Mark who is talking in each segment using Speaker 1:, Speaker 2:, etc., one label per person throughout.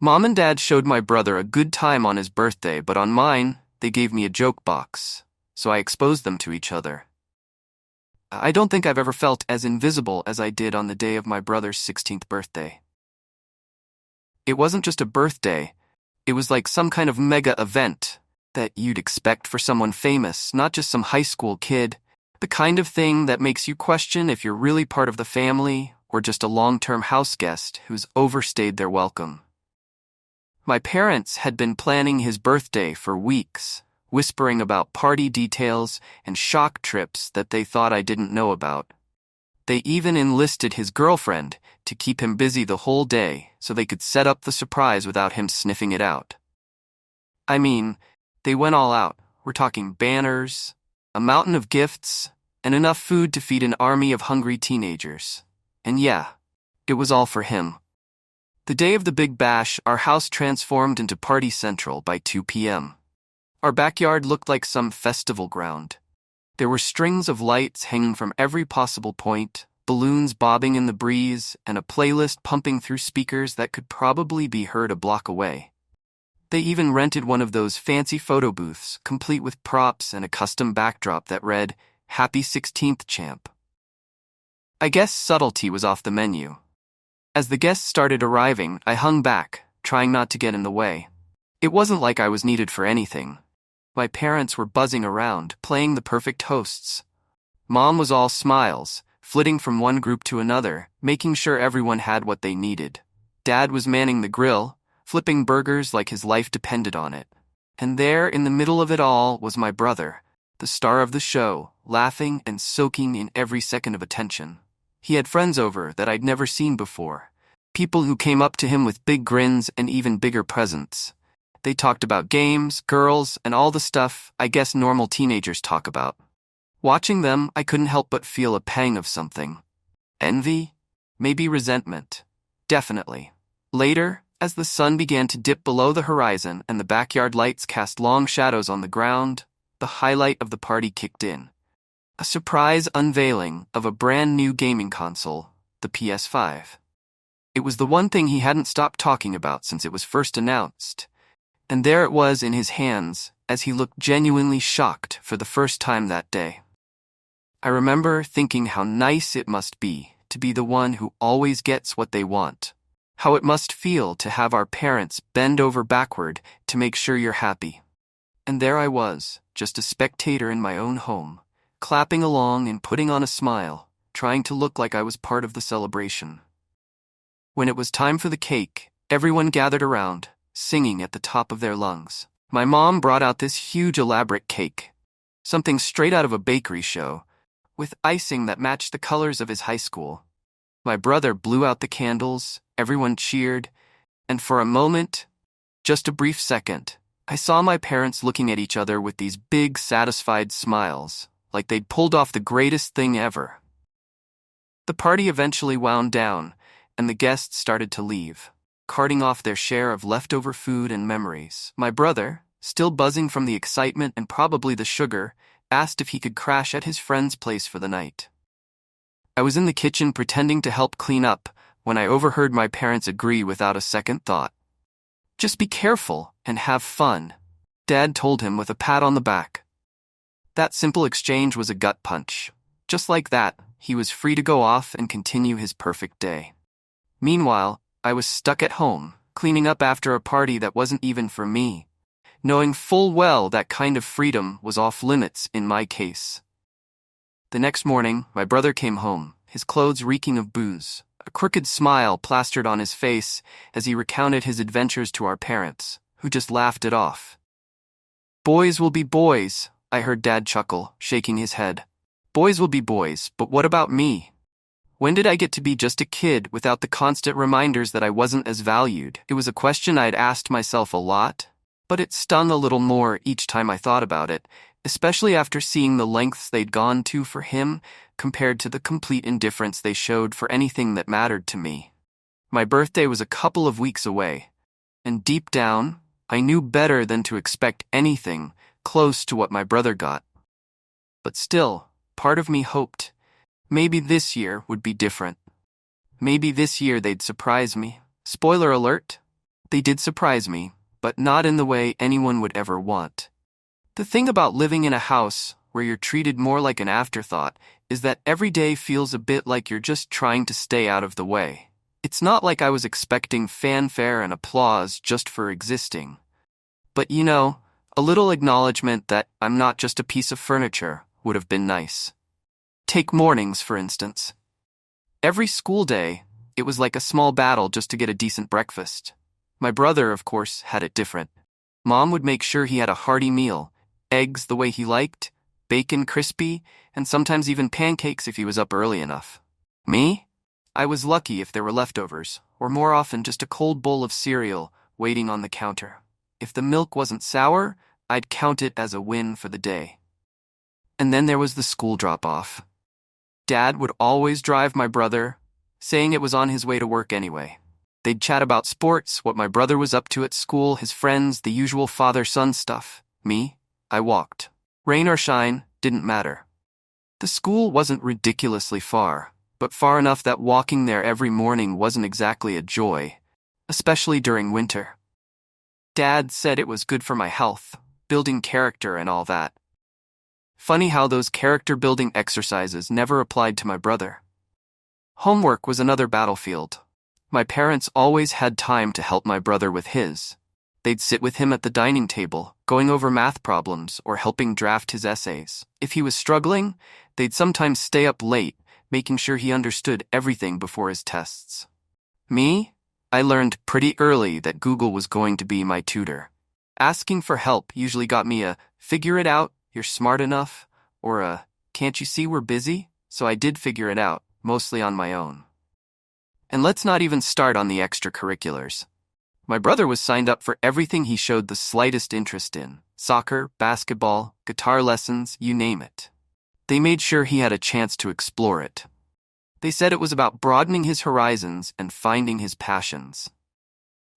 Speaker 1: Mom and Dad showed my brother a good time on his birthday, but on mine, they gave me a joke box, so I exposed them to each other. I don't think I've ever felt as invisible as I did on the day of my brother's 16th birthday. It wasn't just a birthday, it was like some kind of mega event that you'd expect for someone famous, not just some high school kid, the kind of thing that makes you question if you're really part of the family or just a long-term house guest who's overstayed their welcome. My parents had been planning his birthday for weeks, whispering about party details and shock trips that they thought I didn't know about. They even enlisted his girlfriend to keep him busy the whole day so they could set up the surprise without him sniffing it out. I mean, they went all out. We're talking banners, a mountain of gifts, and enough food to feed an army of hungry teenagers. And yeah, it was all for him. The day of the Big Bash, our house transformed into Party Central by 2 p.m. Our backyard looked like some festival ground. There were strings of lights hanging from every possible point, balloons bobbing in the breeze, and a playlist pumping through speakers that could probably be heard a block away. They even rented one of those fancy photo booths, complete with props and a custom backdrop that read, "Happy 16th, champ." I guess subtlety was off the menu. As the guests started arriving, I hung back, trying not to get in the way. It wasn't like I was needed for anything. My parents were buzzing around, playing the perfect hosts. Mom was all smiles, flitting from one group to another, making sure everyone had what they needed. Dad was manning the grill, flipping burgers like his life depended on it. And there, in the middle of it all, was my brother, the star of the show, laughing and soaking in every second of attention. He had friends over that I'd never seen before, people who came up to him with big grins and even bigger presents. They talked about games, girls, and all the stuff I guess normal teenagers talk about. Watching them, I couldn't help but feel a pang of something. Envy? Maybe resentment. Definitely. Later, as the sun began to dip below the horizon and the backyard lights cast long shadows on the ground, the highlight of the party kicked in. A surprise unveiling of a brand new gaming console, the PS5. It was the one thing he hadn't stopped talking about since it was first announced. And there it was in his hands as he looked genuinely shocked for the first time that day. I remember thinking how nice it must be to be the one who always gets what they want. How it must feel to have our parents bend over backward to make sure you're happy. And there I was, just a spectator in my own home, clapping along and putting on a smile, trying to look like I was part of the celebration. When it was time for the cake, everyone gathered around, singing at the top of their lungs. My mom brought out this huge elaborate cake, something straight out of a bakery show, with icing that matched the colors of his high school. My brother blew out the candles, everyone cheered, and for a moment, just a brief second, I saw my parents looking at each other with these big, satisfied smiles, like they'd pulled off the greatest thing ever. The party eventually wound down, and the guests started to leave, carting off their share of leftover food and memories. My brother, still buzzing from the excitement and probably the sugar, asked if he could crash at his friend's place for the night. I was in the kitchen pretending to help clean up when I overheard my parents agree without a second thought. "Just be careful and have fun," Dad told him with a pat on the back. That simple exchange was a gut punch. Just like that, he was free to go off and continue his perfect day. Meanwhile, I was stuck at home, cleaning up after a party that wasn't even for me, knowing full well that kind of freedom was off limits in my case. The next morning, my brother came home, his clothes reeking of booze, a crooked smile plastered on his face as he recounted his adventures to our parents, who just laughed it off. "Boys will be boys," I heard Dad chuckle, shaking his head. "Boys will be boys, but what about me? When did I get to be just a kid without the constant reminders that I wasn't as valued?" It was a question I'd asked myself a lot, but it stung a little more each time I thought about it, especially after seeing the lengths they'd gone to for him compared to the complete indifference they showed for anything that mattered to me. My birthday was a couple of weeks away, and deep down, I knew better than to expect anything close to what my brother got. But still, part of me hoped maybe this year would be different. Maybe this year they'd surprise me. Spoiler alert, They did surprise me, but not in the way anyone would ever want. The thing about living in a house where you're treated more like an afterthought is that every day feels a bit like you're just trying to stay out of the way. It's not like I was expecting fanfare and applause just for existing. But a little acknowledgement that I'm not just a piece of furniture would have been nice. Take mornings, for instance. Every school day, it was like a small battle just to get a decent breakfast. My brother, of course, had it different. Mom would make sure he had a hearty meal, eggs the way he liked, bacon crispy, and sometimes even pancakes if he was up early enough. Me? I was lucky if there were leftovers, or more often just a cold bowl of cereal waiting on the counter. If the milk wasn't sour, I'd count it as a win for the day. And then there was the school drop-off. Dad would always drive my brother, saying it was on his way to work anyway. They'd chat about sports, what my brother was up to at school, his friends, the usual father-son stuff. Me? I walked. Rain or shine, didn't matter. The school wasn't ridiculously far, but far enough that walking there every morning wasn't exactly a joy, especially during winter. Dad said it was good for my health, building character and all that. Funny how those character-building exercises never applied to my brother. Homework was another battlefield. My parents always had time to help my brother with his. They'd sit with him at the dining table, going over math problems or helping draft his essays. If he was struggling, they'd sometimes stay up late, making sure he understood everything before his tests. Me? I learned pretty early that Google was going to be my tutor. Asking for help usually got me a "figure it out, you're smart enough," or a "can't you see we're busy?" So I did figure it out, mostly on my own. And let's not even start on the extracurriculars. My brother was signed up for everything he showed the slightest interest in: soccer, basketball, guitar lessons, you name it. They made sure he had a chance to explore it. They said it was about broadening his horizons and finding his passions.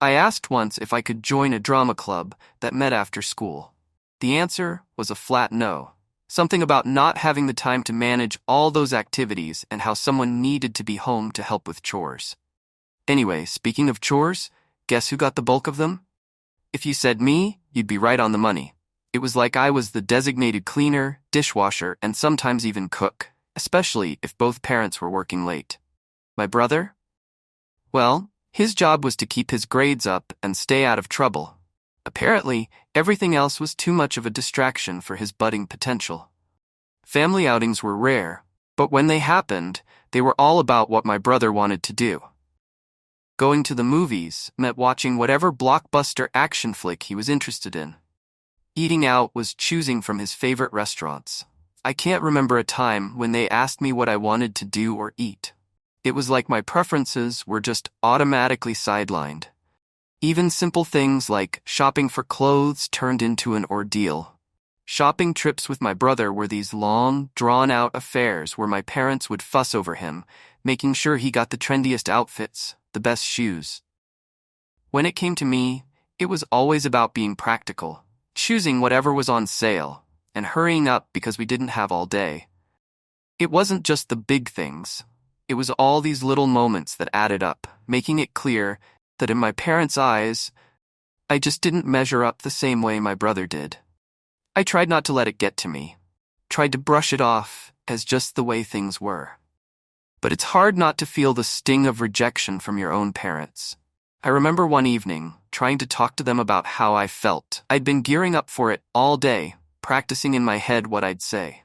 Speaker 1: I asked once if I could join a drama club that met after school. The answer was a flat no. Something about not having the time to manage all those activities and how someone needed to be home to help with chores. Anyway, speaking of chores, guess who got the bulk of them? If you said me, you'd be right on the money. It was like I was the designated cleaner, dishwasher, and sometimes even cook, especially if both parents were working late. My brother? Well, his job was to keep his grades up and stay out of trouble. Apparently, everything else was too much of a distraction for his budding potential. Family outings were rare, but when they happened, they were all about what my brother wanted to do. Going to the movies meant watching whatever blockbuster action flick he was interested in. Eating out was choosing from his favorite restaurants. I can't remember a time when they asked me what I wanted to do or eat. It was like my preferences were just automatically sidelined. Even simple things like shopping for clothes turned into an ordeal. Shopping trips with my brother were these long, drawn-out affairs where my parents would fuss over him, making sure he got the trendiest outfits, the best shoes. When it came to me, it was always about being practical, choosing whatever was on sale, and hurrying up because we didn't have all day. It wasn't just the big things. It was all these little moments that added up, making it clear that in my parents' eyes, I just didn't measure up the same way my brother did. I tried not to let it get to me, tried to brush it off as just the way things were. But it's hard not to feel the sting of rejection from your own parents. I remember one evening, trying to talk to them about how I felt. I'd been gearing up for it all day, practicing in my head what I'd say.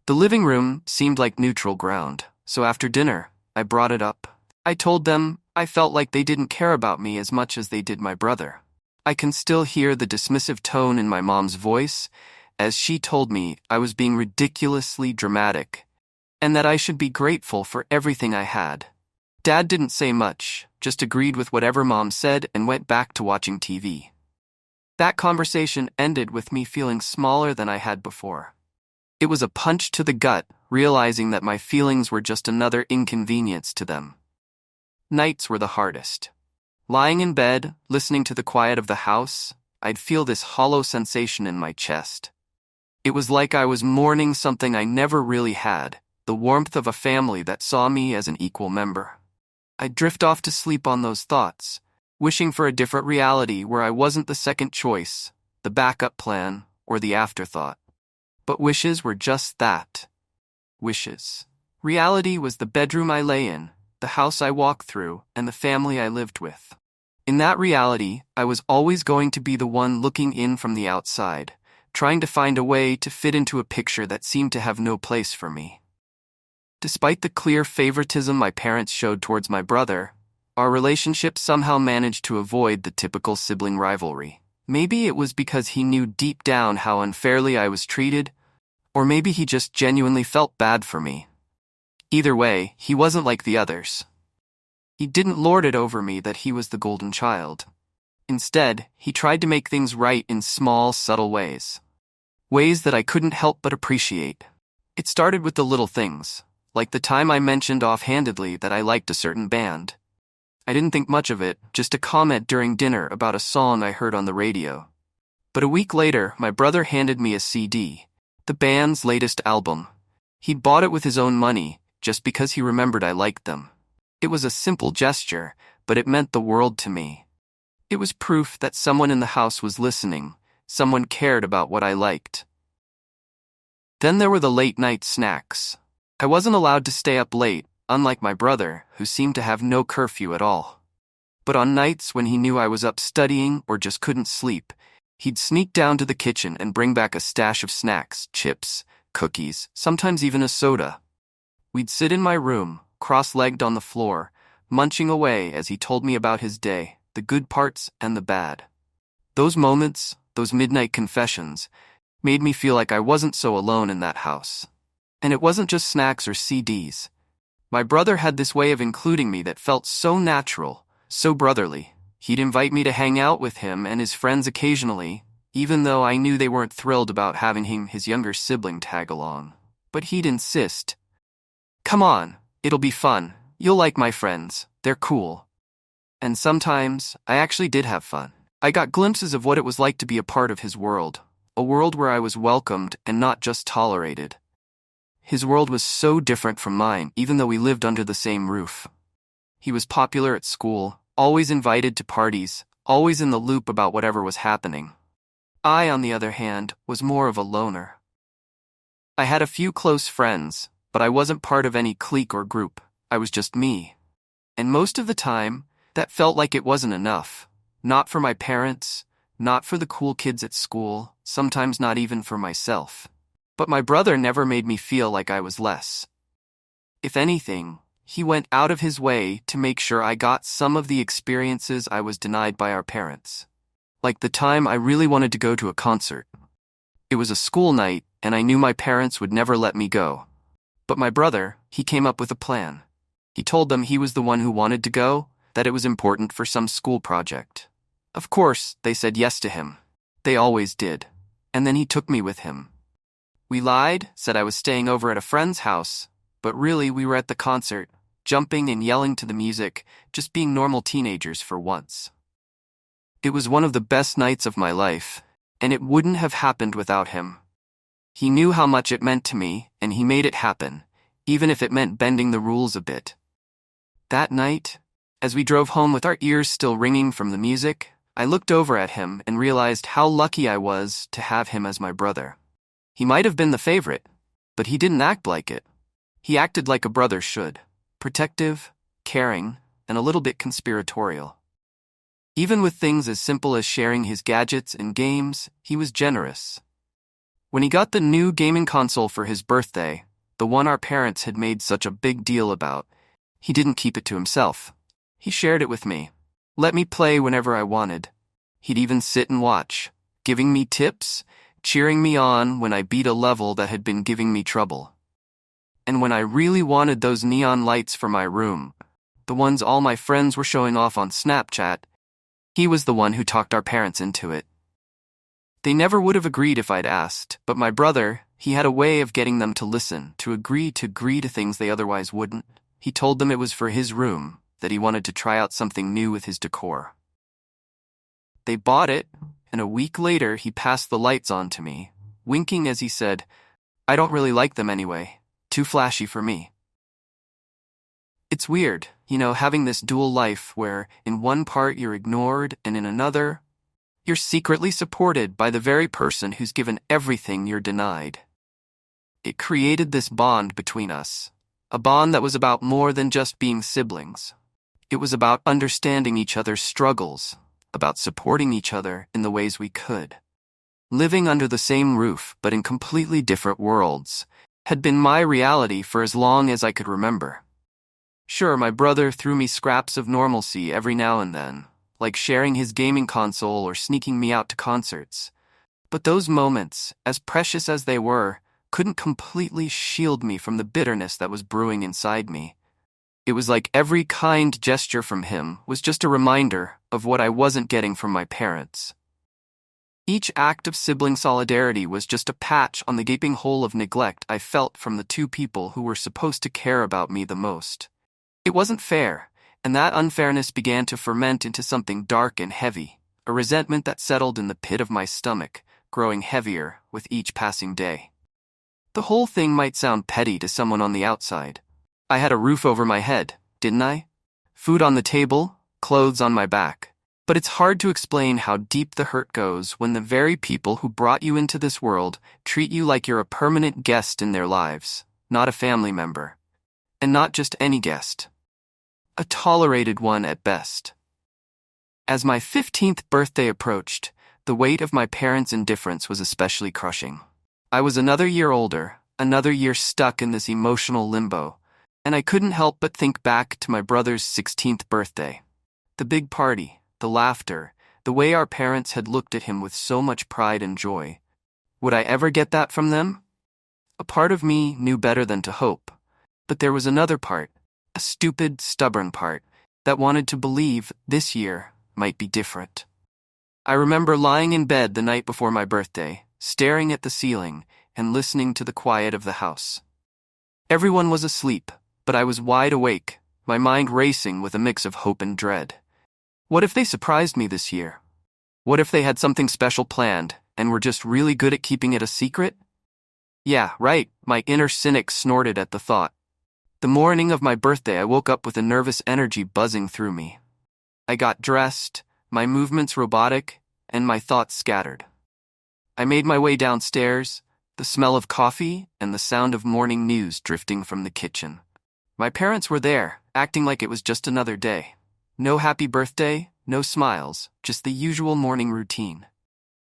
Speaker 1: The living room seemed like neutral ground, so after dinner, I brought it up. I told them I felt like they didn't care about me as much as they did my brother. I can still hear the dismissive tone in my mom's voice as she told me I was being ridiculously dramatic and that I should be grateful for everything I had. Dad didn't say much, just agreed with whatever Mom said and went back to watching TV. That conversation ended with me feeling smaller than I had before. It was a punch to the gut, realizing that my feelings were just another inconvenience to them. Nights were the hardest. Lying in bed, listening to the quiet of the house, I'd feel this hollow sensation in my chest. It was like I was mourning something I never really had, the warmth of a family that saw me as an equal member. I'd drift off to sleep on those thoughts, wishing for a different reality where I wasn't the second choice, the backup plan, or the afterthought. But wishes were just that. Wishes. Reality was the bedroom I lay in, the house I walked through, and the family I lived with. In that reality, I was always going to be the one looking in from the outside, trying to find a way to fit into a picture that seemed to have no place for me. Despite the clear favoritism my parents showed towards my brother, our relationship somehow managed to avoid the typical sibling rivalry. Maybe it was because he knew deep down how unfairly I was treated, or maybe he just genuinely felt bad for me. Either way, he wasn't like the others. He didn't lord it over me that he was the golden child. Instead, he tried to make things right in small, subtle ways. Ways that I couldn't help but appreciate. It started with the little things, like the time I mentioned offhandedly that I liked a certain band. I didn't think much of it, just a comment during dinner about a song I heard on the radio. But a week later, my brother handed me a CD, the band's latest album. He'd bought it with his own money, just because he remembered I liked them. It was a simple gesture, but it meant the world to me. It was proof that someone in the house was listening, someone cared about what I liked. Then there were the late-night snacks. I wasn't allowed to stay up late, unlike my brother, who seemed to have no curfew at all. But on nights when he knew I was up studying or just couldn't sleep, he'd sneak down to the kitchen and bring back a stash of snacks, chips, cookies, sometimes even a soda. We'd sit in my room, cross-legged on the floor, munching away as he told me about his day, the good parts and the bad. Those moments, those midnight confessions, made me feel like I wasn't so alone in that house. And it wasn't just snacks or CDs. My brother had this way of including me that felt so natural, so brotherly. He'd invite me to hang out with him and his friends occasionally, even though I knew they weren't thrilled about having him, his younger sibling, tag along. But he'd insist. "Come on, it'll be fun. You'll like my friends. They're cool." And sometimes, I actually did have fun. I got glimpses of what it was like to be a part of his world, a world where I was welcomed and not just tolerated. His world was so different from mine, even though we lived under the same roof. He was popular at school, always invited to parties, always in the loop about whatever was happening. I, on the other hand, was more of a loner. I had a few close friends, but I wasn't part of any clique or group. I was just me. And most of the time, that felt like it wasn't enough. Not for my parents, not for the cool kids at school, sometimes not even for myself. But my brother never made me feel like I was less. If anything, he went out of his way to make sure I got some of the experiences I was denied by our parents. Like the time I really wanted to go to a concert. It was a school night, and I knew my parents would never let me go. But my brother, he came up with a plan. He told them he was the one who wanted to go, that it was important for some school project. Of course, they said yes to him. They always did. And then he took me with him. We lied, said I was staying over at a friend's house, but really we were at the concert, jumping and yelling to the music, just being normal teenagers for once. It was one of the best nights of my life, and it wouldn't have happened without him. He knew how much it meant to me, and he made it happen, even if it meant bending the rules a bit. That night, as we drove home with our ears still ringing from the music, I looked over at him and realized how lucky I was to have him as my brother. He might have been the favorite, but he didn't act like it. He acted like a brother should, protective, caring, and a little bit conspiratorial. Even with things as simple as sharing his gadgets and games, he was generous. When he got the new gaming console for his birthday, the one our parents had made such a big deal about, he didn't keep it to himself. He shared it with me, let me play whenever I wanted. He'd even sit and watch, giving me tips, cheering me on when I beat a level that had been giving me trouble. And when I really wanted those neon lights for my room, the ones all my friends were showing off on Snapchat, he was the one who talked our parents into it. They never would have agreed if I'd asked, but my brother, he had a way of getting them to listen, to agree to things they otherwise wouldn't. He told them it was for his room, that he wanted to try out something new with his decor. They bought it, and a week later he passed the lights on to me, winking as he said, "I don't really like them anyway, too flashy for me." It's weird, Having this dual life where in one part you're ignored and in another, you're secretly supported by the very person who's given everything you're denied. It created this bond between us, a bond that was about more than just being siblings. It was about understanding each other's struggles, about supporting each other in the ways we could. Living under the same roof but in completely different worlds had been my reality for as long as I could remember. Sure, my brother threw me scraps of normalcy every now and then, like sharing his gaming console or sneaking me out to concerts. But those moments, as precious as they were, couldn't completely shield me from the bitterness that was brewing inside me. It was like every kind gesture from him was just a reminder of what I wasn't getting from my parents. Each act of sibling solidarity was just a patch on the gaping hole of neglect I felt from the two people who were supposed to care about me the most. It wasn't fair, and that unfairness began to ferment into something dark and heavy, a resentment that settled in the pit of my stomach, growing heavier with each passing day. The whole thing might sound petty to someone on the outside. I had a roof over my head, didn't I? Food on the table, clothes on my back. But it's hard to explain how deep the hurt goes when the very people who brought you into this world treat you like you're a permanent guest in their lives, not a family member. And not just any guest. A tolerated one at best. As my 15th birthday approached, the weight of my parents' indifference was especially crushing. I was another year older, another year stuck in this emotional limbo, and I couldn't help but think back to my brother's 16th birthday. The big party, the laughter, the way our parents had looked at him with so much pride and joy. Would I ever get that from them? A part of me knew better than to hope, but there was another part, a stupid, stubborn part, that wanted to believe this year might be different. I remember lying in bed the night before my birthday, staring at the ceiling and listening to the quiet of the house. Everyone was asleep, but I was wide awake, my mind racing with a mix of hope and dread. What if they surprised me this year? What if they had something special planned and were just really good at keeping it a secret? Yeah, right, my inner cynic snorted at the thought. The morning of my birthday, I woke up with a nervous energy buzzing through me. I got dressed, my movements robotic, and my thoughts scattered. I made my way downstairs, the smell of coffee and the sound of morning news drifting from the kitchen. My parents were there, acting like it was just another day. No happy birthday, no smiles, just the usual morning routine.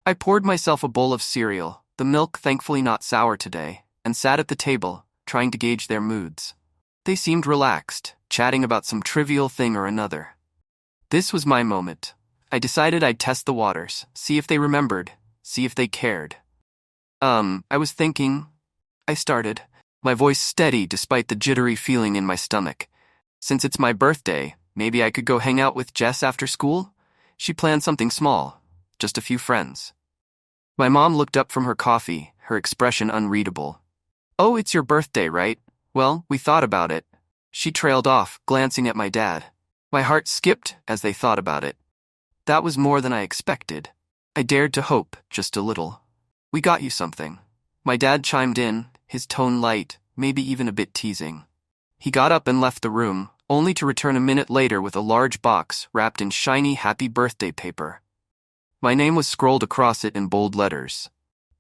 Speaker 1: I poured myself a bowl of cereal, the milk thankfully not sour today, and sat at the table, trying to gauge their moods. They seemed relaxed, chatting about some trivial thing or another. This was my moment. I decided I'd test the waters, see if they remembered, see if they cared. I was thinking, I started, my voice steady despite the jittery feeling in my stomach. Since it's my birthday, maybe I could go hang out with Jess after school? She planned something small, just a few friends. My mom looked up from her coffee, her expression unreadable. Oh, it's your birthday, right? Well, we thought about it. She trailed off, glancing at my dad. My heart skipped as they thought about it. That was more than I expected. I dared to hope, just a little. We got you something. My dad chimed in, his tone light, maybe even a bit teasing. He got up and left the room, only to return a minute later with a large box wrapped in shiny happy birthday paper. My name was scrolled across it in bold letters.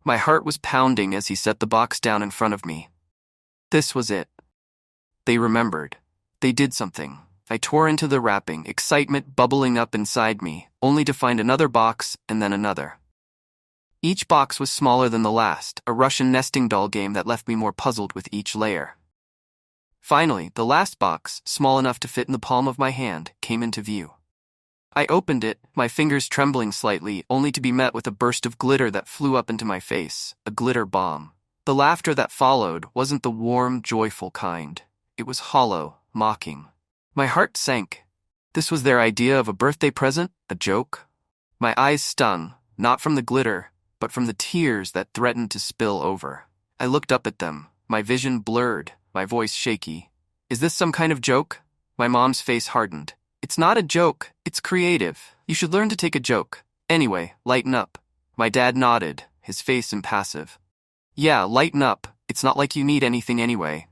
Speaker 1: My heart was pounding as he set the box down in front of me. This was it. They remembered. They did something. I tore into the wrapping, excitement bubbling up inside me, only to find another box and then another. Each box was smaller than the last, a Russian nesting doll game that left me more puzzled with each layer. Finally, the last box, small enough to fit in the palm of my hand, came into view. I opened it, my fingers trembling slightly, only to be met with a burst of glitter that flew up into my face, a glitter bomb. The laughter that followed wasn't the warm, joyful kind. It was hollow, mocking. My heart sank. This was their idea of a birthday present, a joke? My eyes stung, not from the glitter, but from the tears that threatened to spill over. I looked up at them, my vision blurred, my voice shaky. Is this some kind of joke? My mom's face hardened. It's not a joke, it's creative. You should learn to take a joke. Anyway, lighten up. My dad nodded, his face impassive. Yeah, lighten up. It's not like you need anything anyway.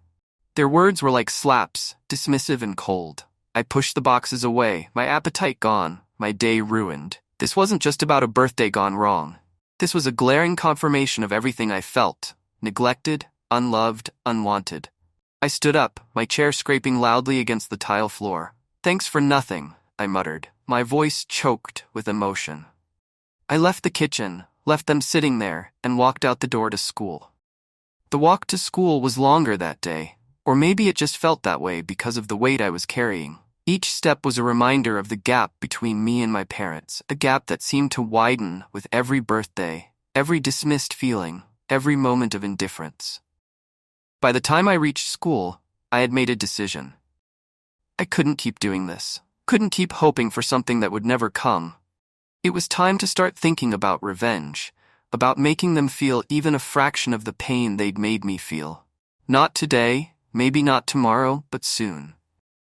Speaker 1: Their words were like slaps, dismissive and cold. I pushed the boxes away, my appetite gone, my day ruined. This wasn't just about a birthday gone wrong. This was a glaring confirmation of everything I felt: neglected, unloved, unwanted. I stood up, my chair scraping loudly against the tile floor. "Thanks for nothing," I muttered, my voice choked with emotion. I left the kitchen, left them sitting there, and walked out the door to school. The walk to school was longer that day, or maybe it just felt that way because of the weight I was carrying. Each step was a reminder of the gap between me and my parents, a gap that seemed to widen with every birthday, every dismissed feeling, every moment of indifference. By the time I reached school, I had made a decision. I couldn't keep doing this, couldn't keep hoping for something that would never come. It was time to start thinking about revenge, about making them feel even a fraction of the pain they'd made me feel. Not today, maybe not tomorrow, but soon.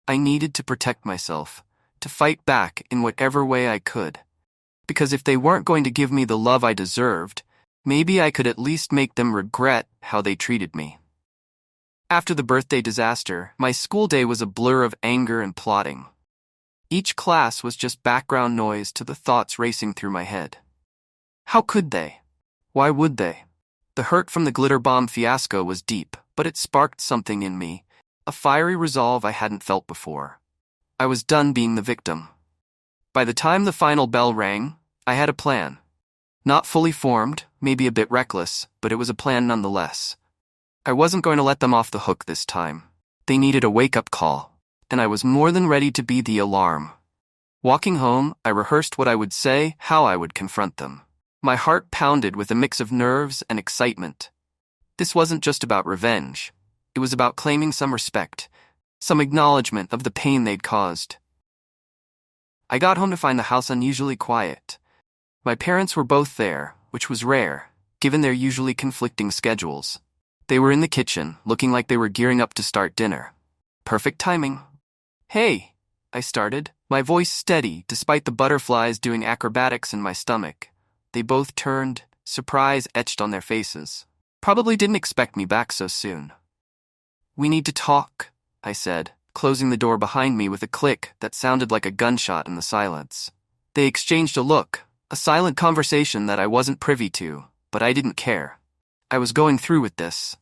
Speaker 1: I needed to protect myself, to fight back in whatever way I could. Because if they weren't going to give me the love I deserved, maybe I could at least make them regret how they treated me. After the birthday disaster, my school day was a blur of anger and plotting. Each class was just background noise to the thoughts racing through my head. How could they? Why would they? The hurt from the glitter bomb fiasco was deep, but it sparked something in me, a fiery resolve I hadn't felt before. I was done being the victim. By the time the final bell rang, I had a plan. Not fully formed, maybe a bit reckless, but it was a plan nonetheless. I wasn't going to let them off the hook this time. They needed a wake-up call, and I was more than ready to be the alarm. Walking home, I rehearsed what I would say, how I would confront them. My heart pounded with a mix of nerves and excitement. This wasn't just about revenge. It was about claiming some respect, some acknowledgement of the pain they'd caused. I got home to find the house unusually quiet. My parents were both there, which was rare, given their usually conflicting schedules. They were in the kitchen, looking like they were gearing up to start dinner. Perfect timing. "Hey," I started, my voice steady despite the butterflies doing acrobatics in my stomach. They both turned, surprise etched on their faces. Probably didn't expect me back so soon. "We need to talk," I said, closing the door behind me with a click that sounded like a gunshot in the silence. They exchanged a look, a silent conversation that I wasn't privy to, but I didn't care. I was going through with this.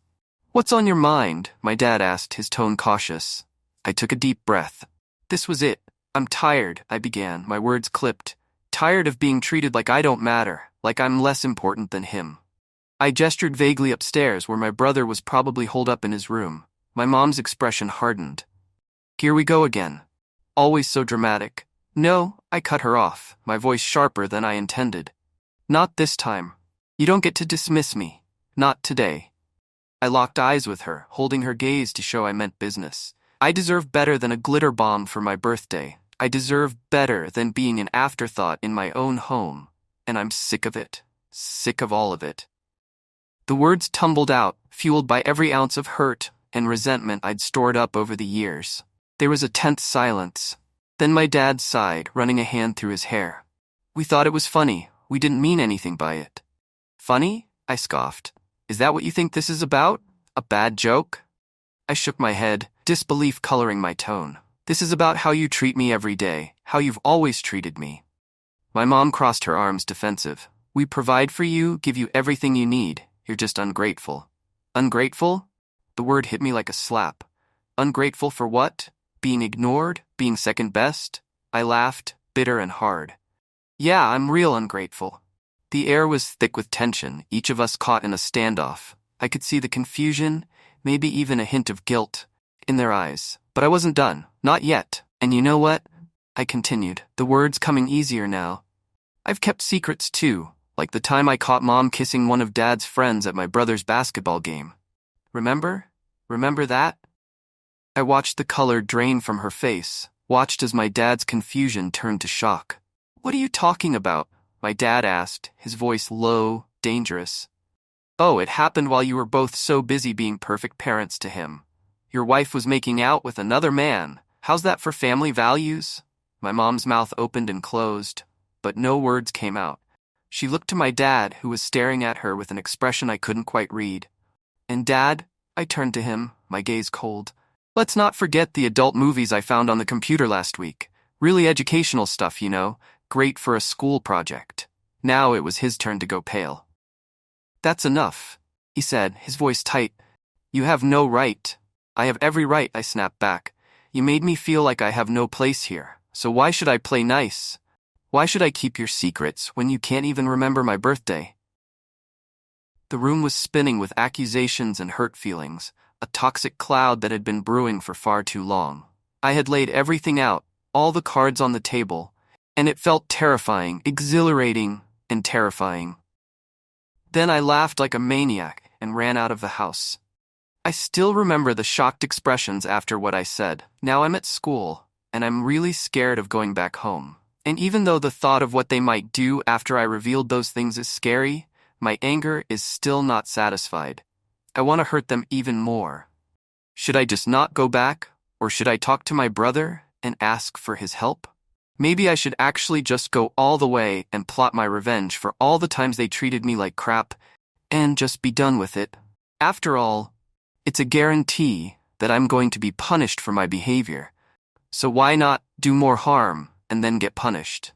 Speaker 1: "What's on your mind?" my dad asked, his tone cautious. I took a deep breath. This was it. "I'm tired," I began, my words clipped. "Tired of being treated like I don't matter, like I'm less important than him." I gestured vaguely upstairs where my brother was probably holed up in his room. My mom's expression hardened. "Here we go again. Always so dramatic." "No," I cut her off, my voice sharper than I intended. "Not this time. You don't get to dismiss me. Not today." I locked eyes with her, holding her gaze to show I meant business. I deserve better than a glitter bomb for my birthday. I deserve better than being an afterthought in my own home. And I'm sick of it. Sick of all of it. The words tumbled out, fueled by every ounce of hurt and resentment I'd stored up over the years. There was a tense silence. Then my dad sighed, running a hand through his hair. "We thought it was funny. We didn't mean anything by it." "Funny?" I scoffed. "Is that what you think this is about? A bad joke?" I shook my head, disbelief coloring my tone. "This is about how you treat me every day, how you've always treated me." My mom crossed her arms, defensive. "We provide for you, give you everything you need. You're just ungrateful." "Ungrateful?" The word hit me like a slap. Ungrateful for what? Being ignored? Being second best? I laughed, bitter and hard. "Yeah, I'm real ungrateful." The air was thick with tension, each of us caught in a standoff. I could see the confusion, maybe even a hint of guilt, in their eyes. But I wasn't done. Not yet. "And you know what?" I continued, the words coming easier now. "I've kept secrets too, like the time I caught Mom kissing one of Dad's friends at my brother's basketball game. Remember? Remember that?" I watched the color drain from her face, watched as my dad's confusion turned to shock. "What are you talking about?" my dad asked, his voice low, dangerous. "Oh, it happened while you were both so busy being perfect parents to him. Your wife was making out with another man. How's that for family values?" My mom's mouth opened and closed, but no words came out. She looked to my dad, who was staring at her with an expression I couldn't quite read. "And Dad?" I turned to him, my gaze cold. Let's not forget the adult movies I found on the computer last week. Really educational stuff, you know, great for a school project. Now it was his turn to go pale. That's enough, he said, his voice tight. You have no right. I have every right, I snapped back. You made me feel like I have no place here, so why should I play nice? Why should I keep your secrets when you can't even remember my birthday? The room was spinning with accusations and hurt feelings, a toxic cloud that had been brewing for far too long. I had laid everything out, all the cards on the table, and it felt terrifying, exhilarating, and terrifying. Then I laughed like a maniac and ran out of the house. I still remember the shocked expressions after what I said. Now I'm at school, and I'm really scared of going back home. And even though the thought of what they might do after I revealed those things is scary, my anger is still not satisfied. I want to hurt them even more. Should I just not go back, or should I talk to my brother and ask for his help? Maybe I should actually just go all the way and plot my revenge for all the times they treated me like crap, and just be done with it. After all, it's a guarantee that I'm going to be punished for my behavior. So why not do more harm and then get punished?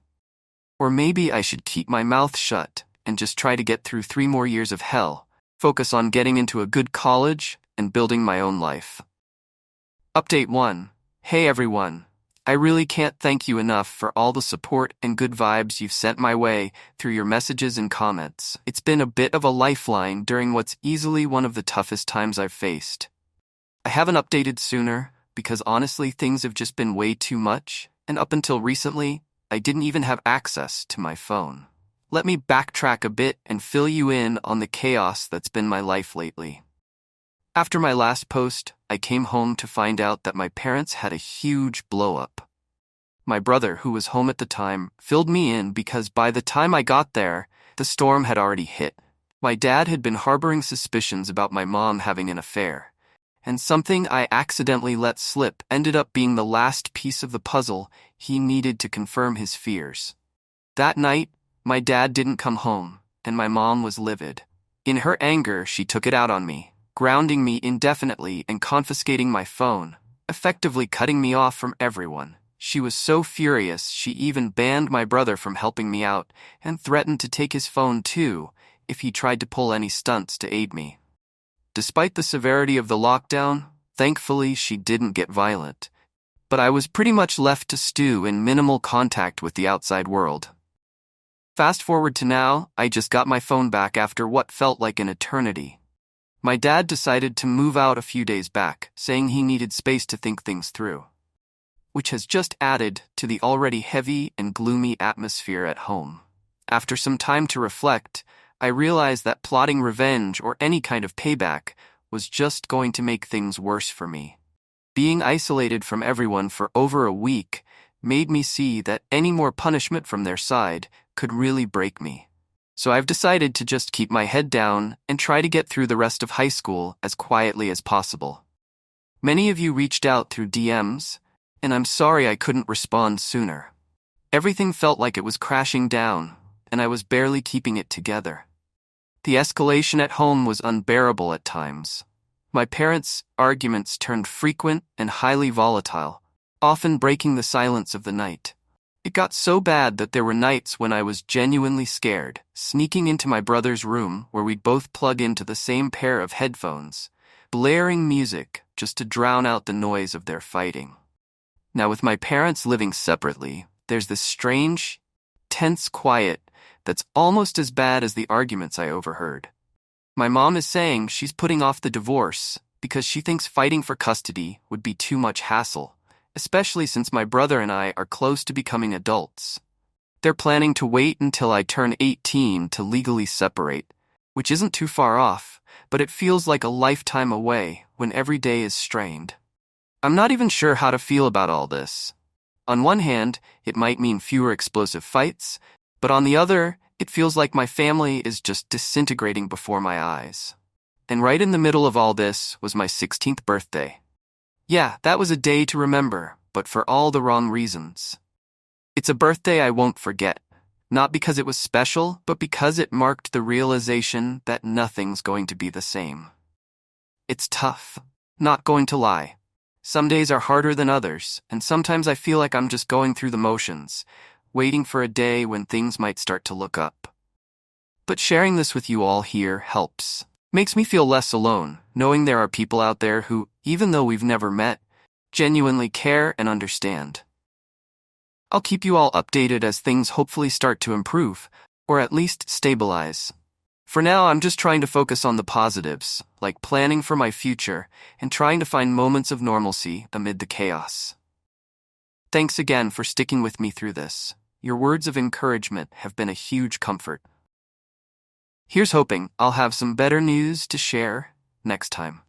Speaker 1: Or maybe I should keep my mouth shut and just try to get through 3 more years of hell, focus on getting into a good college and building my own life. Update 1. Hey everyone. I really can't thank you enough for all the support and good vibes you've sent my way through your messages and comments. It's been a bit of a lifeline during what's easily one of the toughest times I've faced. I haven't updated sooner because honestly things have just been way too much, and up until recently, I didn't even have access to my phone. Let me backtrack a bit and fill you in on the chaos that's been my life lately. After my last post, I came home to find out that my parents had a huge blow-up. My brother, who was home at the time, filled me in because by the time I got there, the storm had already hit. My dad had been harboring suspicions about my mom having an affair, and something I accidentally let slip ended up being the last piece of the puzzle he needed to confirm his fears. That night, my dad didn't come home, and my mom was livid. In her anger, she took it out on me, grounding me indefinitely and confiscating my phone, effectively cutting me off from everyone. She was so furious she even banned my brother from helping me out and threatened to take his phone too if he tried to pull any stunts to aid me. Despite the severity of the lockdown, thankfully she didn't get violent, but I was pretty much left to stew in minimal contact with the outside world. Fast forward to now, I just got my phone back after what felt like an eternity. My dad decided to move out a few days back, saying he needed space to think things through, which has just added to the already heavy and gloomy atmosphere at home. After some time to reflect, I realized that plotting revenge or any kind of payback was just going to make things worse for me. Being isolated from everyone for over a week made me see that any more punishment from their side could really break me. So I've decided to just keep my head down and try to get through the rest of high school as quietly as possible. Many of you reached out through DMs, and I'm sorry I couldn't respond sooner. Everything felt like it was crashing down, and I was barely keeping it together. The escalation at home was unbearable at times. My parents' arguments turned frequent and highly volatile, often breaking the silence of the night. It got so bad that there were nights when I was genuinely scared, sneaking into my brother's room where we'd both plug into the same pair of headphones, blaring music just to drown out the noise of their fighting. Now, with my parents living separately, there's this strange, tense quiet that's almost as bad as the arguments I overheard. My mom is saying she's putting off the divorce because she thinks fighting for custody would be too much hassle, especially since my brother and I are close to becoming adults. They're planning to wait until I turn 18 to legally separate, which isn't too far off, but it feels like a lifetime away when every day is strained. I'm not even sure how to feel about all this. On one hand, it might mean fewer explosive fights, but on the other, it feels like my family is just disintegrating before my eyes. And right in the middle of all this was my 16th birthday. Yeah, that was a day to remember, but for all the wrong reasons. It's a birthday I won't forget, not because it was special, but because it marked the realization that nothing's going to be the same. It's tough, not going to lie. Some days are harder than others, and sometimes I feel like I'm just going through the motions, waiting for a day when things might start to look up. But sharing this with you all here helps. Makes me feel less alone, knowing there are people out there who, even though we've never met, genuinely care and understand. I'll keep you all updated as things hopefully start to improve, or at least stabilize. For now, I'm just trying to focus on the positives, like planning for my future and trying to find moments of normalcy amid the chaos. Thanks again for sticking with me through this. Your words of encouragement have been a huge comfort. Here's hoping I'll have some better news to share next time.